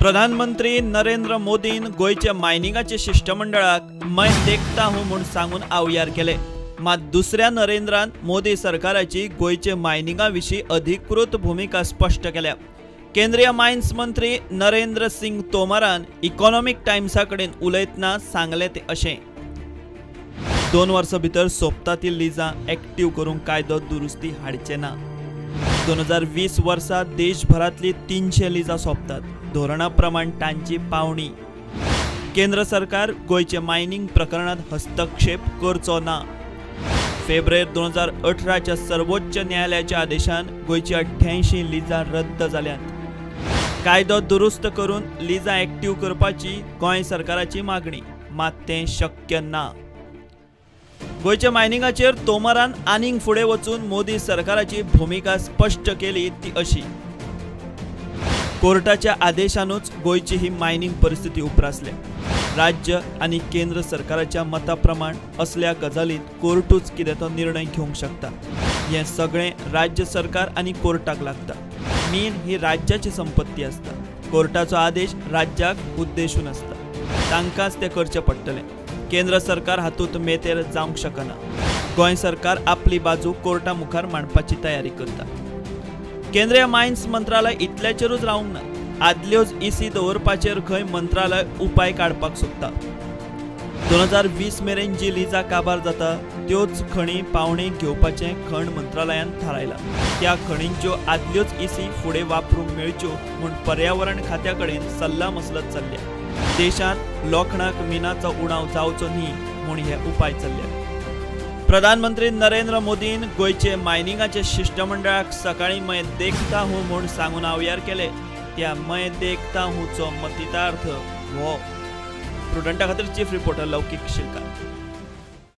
प्रधानमंत्री नरेंद्र मोदीन गोयच्या मायनिंगाचे शिष्टमंडळाक मैं देखता हूं म्हूण सांगून आवयार केले। मात दुसऱ्या नरेंद्रान मोदी सरकाराची गोयचे मायनिंगा विशीं अधिकृत भूमिका स्पष्ट केल्या। केंद्रीय मायन्स मंत्री नरेंद्र सिंग तोमरान इकॉनॉमिक टाइम्सा कडेन उलयतना सांगले ते अशें, 2 वर्सां भितर सोपतातील लिजां एक्टिव्ह करूंक कायदो दुरुस्ती हाडचे ना। 2020 वर्सा देशभरातली 300 लिजां सोपतात, धोरणा प्रमाण तांची पावणी। केंद्र सरकार गोयचे मायनिंग प्रकरणात हस्तक्षेप करचो ना। फेब्रुवारी 2018च्या सर्वोच्च न्यायालयाच्या आदेशान गोयची 88 लिजां रद्द जाल्यात। कायदो दुरुस्त करून लिजां एक्टिव्ह करपाची गोंय सरकाराची मागणी, मात तें शक्य ना। गोयच्या मायनिंगाचेर तोमरान आनीक फुडें वचून मोदी सरकाराची भूमिका स्पष्ट केली ती अशी, कोर्टाच्या आदेशानूच गोयची ही मायनिंग परिस्थिती उप्रासल्या। राज्य आणि केंद्र सरकाराच्या मता प्रमाण असल्या गजालीत कोर्टूच कितें तो निर्णय घेवंक शकता। हें सगळें राज्य सरकार आणि कोर्टाक लागता। मीन ही राज्याची संपत्ती असता। कोर्टाचो आदेश राज्याक उद्देशून असता, तांकांच ते करचें पडटलें। केंद्र सरकार हातूंत मेतेर जावंक शकना। गोंय सरकार आपली बाजू कोर्टा मुखार मांडपाची तयारी करता। केंद्रीय मायन्स मंत्रालय इतल्याचेरूच रावंक ना, आदल्योच इसी दवरपाचेर खंय मंत्रालय उपाय काडपाक सोदता। 2020 मेरेन जी लिजां काबार जाता त्योच खणी पावणे घेवपाचें खण मंत्रालयान थारायला। त्या खणींच्यो आदल्योच इसी फुडें वापरूंक मेळच्यो म्हूण पर्यावरण खात्या कडेन सल्ला मसलत चल्ल्या। देशांत लोखणाक मिनाचो उणाव जावचो न्ही म्हूण हे उपाय चल्ल्या। प्रधानमंत्री नरेंद्र मोदीन गोयचे मायनिंगाचे शिष्टमंडळाक सकाळी मैं देखता हूं म्हूण सांगून आवयार केले। त्या मैं देखता हूंचो मतितार्थ हो। प्रुडंटा खातीर चीफ रिपोर्टर लौकीक शिलकार।